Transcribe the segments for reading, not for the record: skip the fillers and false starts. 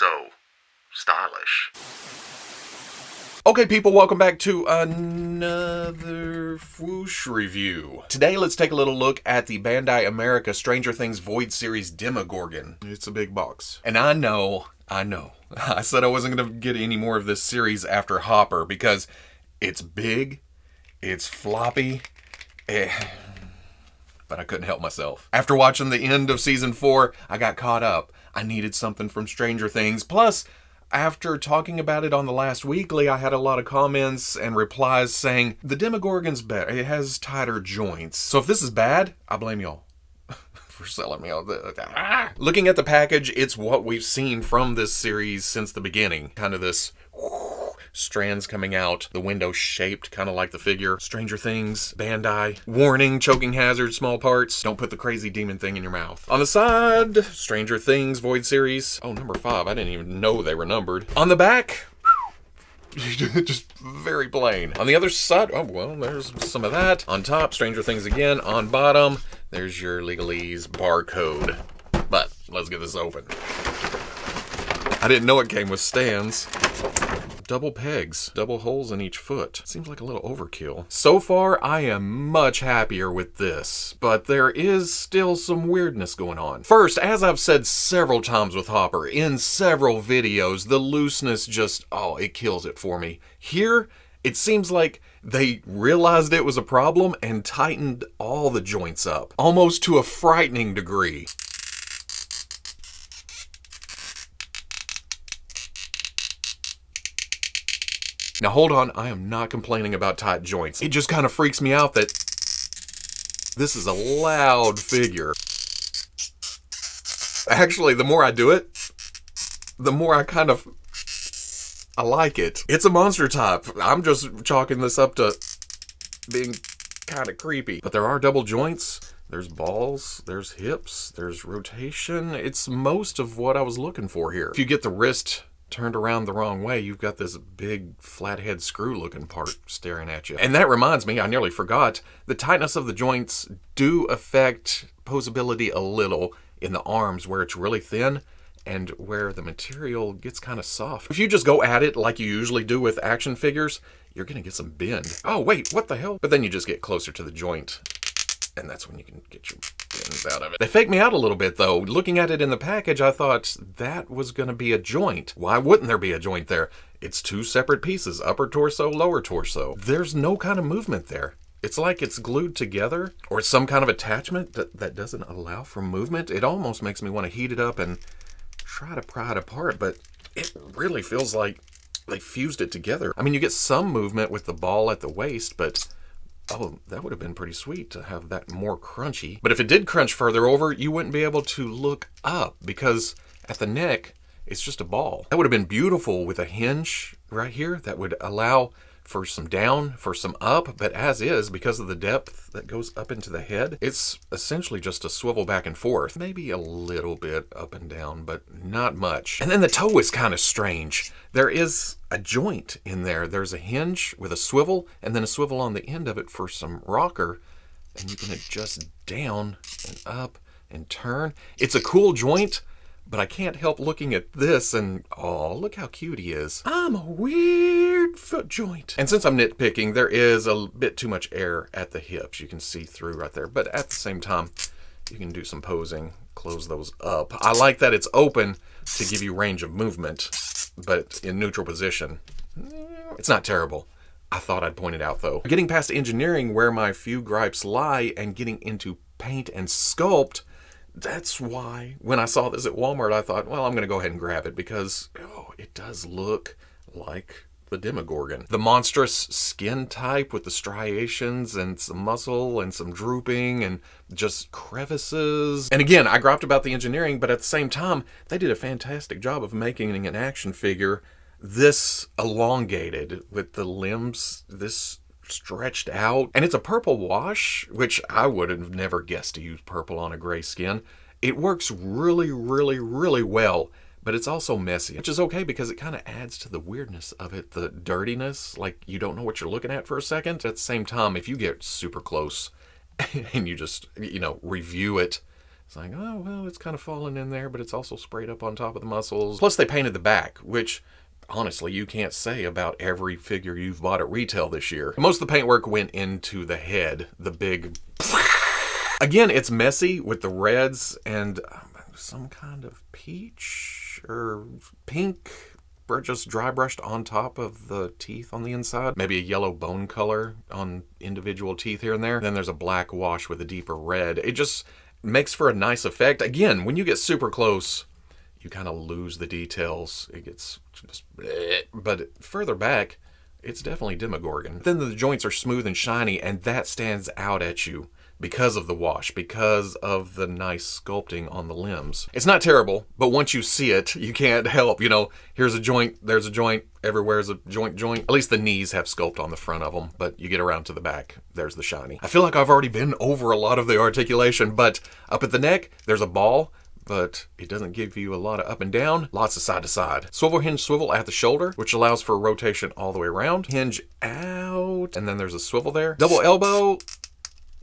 so stylish. Okay, people, welcome back to another Fwoosh review. Today, let's take a little look at the Bandai America Stranger Things Void Series Demogorgon. It's a big box. And I know. I said I wasn't going to get any more of this series after Hopper because it's big, it's floppy, but I couldn't help myself. After watching the end of Season 4, I got caught up. I needed something from Stranger Things. Plus, after talking about it on the last weekly, I had a lot of comments and replies saying, the Demogorgon's better, it has tighter joints. So if this is bad, I blame y'all for selling me all the... Looking at the package, it's what we've seen from this series since the beginning. Kind of this strands coming out, the window shaped kind of like the figure. Stranger Things, Bandai, warning, choking hazard, small parts. Don't put the crazy demon thing in your mouth. On the side, Stranger Things Void Series. Oh, number 5. I didn't even know they were numbered. On the back, just very plain. On the other side, oh, well, there's some of that. On top, Stranger Things again. On bottom, there's your legalese barcode. But let's get this open. I didn't know it came with stands. Double pegs, double holes in each foot. Seems like a little overkill. So far, I am much happier with this, but there is still some weirdness going on. First, as I've said several times with Hopper, in several videos, the looseness just, it kills it for me. Here, it seems like they realized it was a problem and tightened all the joints up, almost to a frightening degree. Now hold on, I am not complaining about tight joints. It just kind of freaks me out that this is a loud figure. Actually, the more I do it, the more I like it. It's a monster type. I'm just chalking this up to being kind of creepy. But there are double joints, there's balls, there's hips, there's rotation. It's most of what I was looking for here. If you get the wrist turned around the wrong way, you've got this big flathead screw looking part staring at you. And that reminds me, I nearly forgot, the tightness of the joints do affect posability a little in the arms where it's really thin and where the material gets kind of soft. If you just go at it like you usually do with action figures, you're gonna get some bend. Oh wait, what the hell? But then you just get closer to the joint and that's when you can get your bends out of it. They faked me out a little bit though. Looking at it in the package, I thought that was gonna be a joint. Why wouldn't there be a joint there? It's two separate pieces, upper torso, lower torso. There's no kind of movement there. It's like it's glued together, or it's some kind of attachment that doesn't allow for movement. It almost makes me want to heat it up and try to pry it apart, but it really feels like they fused it together. I mean, you get some movement with the ball at the waist, but that would have been pretty sweet to have that more crunchy. But if it did crunch further over, you wouldn't be able to look up because at the neck, it's just a ball. That would have been beautiful with a hinge right here that would allow for some down, for some up, but as is, because of the depth that goes up into the head, it's essentially just a swivel back and forth. Maybe a little bit up and down, but not much. And then the toe is kind of strange. There is a joint in there. There's a hinge with a swivel, and then a swivel on the end of it for some rocker, and you can adjust down and up and turn. It's a cool joint, but I can't help looking at this and, look how cute he is. I'm a weird foot joint. And since I'm nitpicking, there is a bit too much air at the hips. You can see through right there. But at the same time, you can do some posing, close those up. I like that it's open to give you range of movement, but in neutral position. It's not terrible. I thought I'd point it out though. Getting past engineering where my few gripes lie and getting into paint and sculpt, that's why when I saw this at Walmart, I thought, well, I'm going to go ahead and grab it because, it does look like the Demogorgon. The monstrous skin type with the striations and some muscle and some drooping and just crevices. And again, I griped about the engineering, but at the same time, they did a fantastic job of making an action figure this elongated with the limbs this stretched out. And it's a purple wash, which I would have never guessed to use purple on a gray skin. It works really, really, really well, but it's also messy, which is okay because it kind of adds to the weirdness of it, the dirtiness, like you don't know what you're looking at for a second. At the same time, if you get super close and you just, review it It's like, oh, well, it's kind of falling in there, but it's also sprayed up on top of the muscles. Plus, they painted the back, which honestly, you can't say about every figure you've bought at retail this year. Most of the paintwork went into the head, the big... Again, it's messy with the reds and some kind of peach or pink, or just dry brushed on top of the teeth on the inside. Maybe a yellow bone color on individual teeth here and there. Then there's a black wash with a deeper red. It just makes for a nice effect. Again, when you get super close, you kind of lose the details. It gets just bleh. But further back, it's definitely Demogorgon. Then the joints are smooth and shiny, and that stands out at you because of the wash, because of the nice sculpting on the limbs. It's not terrible, but once you see it, you can't help. You know, here's a joint, there's a joint, everywhere's a joint. At least the knees have sculpt on the front of them, but you get around to the back, there's the shiny. I feel like I've already been over a lot of the articulation, but up at the neck, there's a ball, but it doesn't give you a lot of up and down, lots of side to side. Swivel hinge swivel at the shoulder, which allows for rotation all the way around. Hinge out, and then there's a swivel there. Double elbow,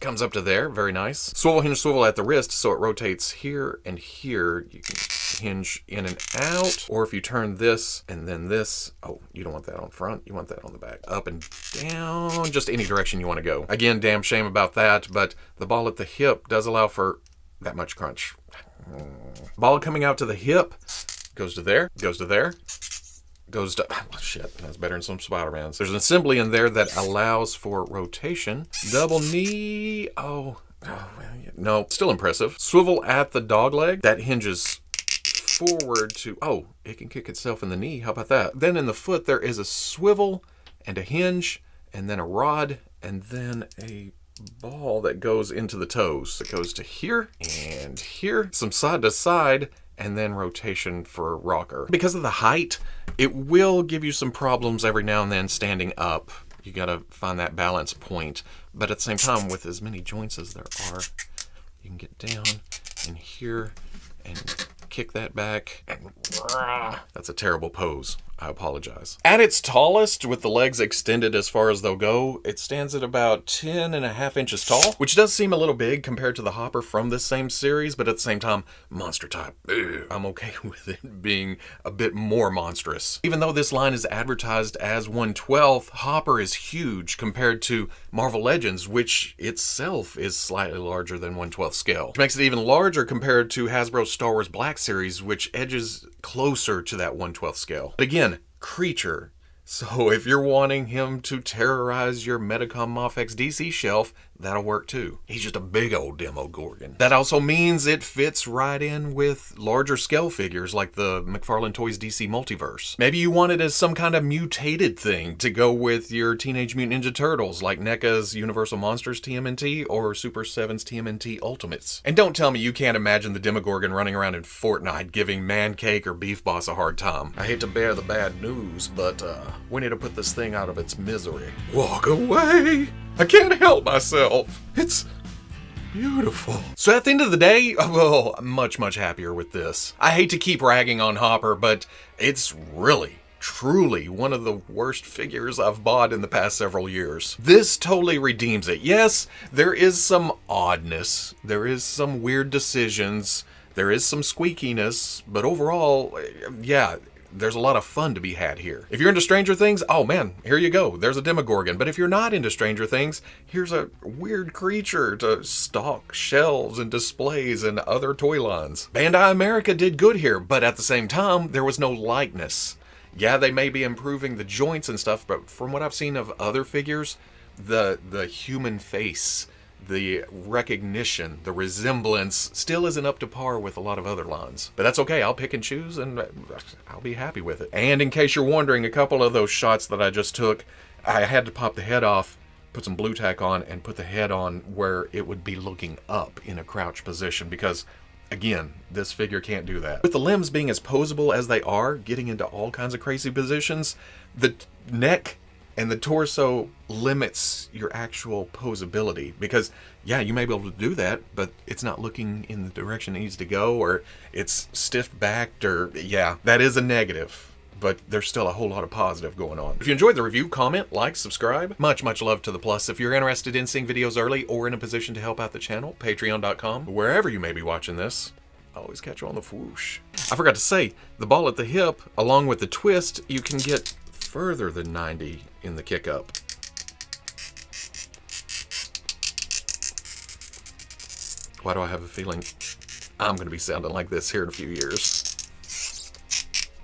comes up to there, very nice. Swivel hinge swivel at the wrist, so it rotates here and here. You can hinge in and out, or if you turn this and then this, oh, you don't want that on front, you want that on the back. Up and down, just any direction you want to go. Again, damn shame about that, but the ball at the hip does allow for that much crunch. Ball coming out to the hip, goes to there, goes to there, goes to, oh, shit, that's better than some Spider-Mans. There's an assembly in there that allows for rotation. Double knee, well, yeah. No, still impressive. Swivel at the dog leg, that hinges forward to, oh, it can kick itself in the knee, how about that? Then in the foot, there is a swivel and a hinge, and then a rod, and then a ball that goes into the toes. It goes to here and here, some side to side, and then rotation for rocker. Because of the height, it will give you some problems every now and then standing up. You gotta find that balance point. But at the same time, with as many joints as there are, you can get down in here and kick that back, and that's a terrible pose. I apologize. At its tallest, with the legs extended as far as they'll go, it stands at about 10.5 inches tall, which does seem a little big compared to the Hopper from this same series, but at the same time, monster type. I'm okay with it being a bit more monstrous. Even though this line is advertised as 1/12, Hopper is huge compared to Marvel Legends, which itself is slightly larger than 1/12 scale. Which makes it even larger compared to Hasbro's Star Wars Black Series, which edges closer to that 1/12 scale. But again, creature. So if you're wanting him to terrorize your Medicom Mofex DC shelf, that'll work too. He's just a big old Demogorgon. That also means it fits right in with larger scale figures like the McFarlane Toys DC Multiverse. Maybe you want it as some kind of mutated thing to go with your Teenage Mutant Ninja Turtles like NECA's Universal Monsters TMNT or Super 7's TMNT Ultimates. And don't tell me you can't imagine the Demogorgon running around in Fortnite giving Mancake or Beef Boss a hard time. I hate to bear the bad news, but we need to put this thing out of its misery. Walk away! I can't help myself. It's beautiful. So at the end of the day, well, I'm much happier with this. I hate to keep ragging on Hopper, but it's really, truly one of the worst figures I've bought in the past several years. This totally redeems it. Yes, there is some oddness. There is some weird decisions. There is some squeakiness, but overall, yeah, there's a lot of fun to be had here. If you're into Stranger Things, oh man, here you go. There's a Demogorgon. But if you're not into Stranger Things, here's a weird creature to stock shelves and displays and other toy lines. Bandai America did good here, but at the same time, there was no likeness. Yeah, they may be improving the joints and stuff, but from what I've seen of other figures, the human face, the recognition, the resemblance still isn't up to par with a lot of other lines. But that's okay, I'll pick and choose and I'll be happy with it. And in case you're wondering, a couple of those shots that I just took, I had to pop the head off, put some blue tack on, and put the head on where it would be looking up in a crouch position because, again, this figure can't do that. With the limbs being as posable as they are, getting into all kinds of crazy positions, the neck and the torso limits your actual posability because, yeah, you may be able to do that, but it's not looking in the direction it needs to go, or it's stiff-backed, or, yeah, that is a negative. but there's still a whole lot of positive going on. If you enjoyed the review, comment, like, subscribe. Much love to the plus. If you're interested in seeing videos early or in a position to help out the channel, patreon.com. Wherever you may be watching this, I'll always catch you on the Fwoosh. I forgot to say, the ball at the hip, along with the twist, you can get further than 90 in the kick up. Why do I have a feeling I'm going to be sounding like this here in a few years?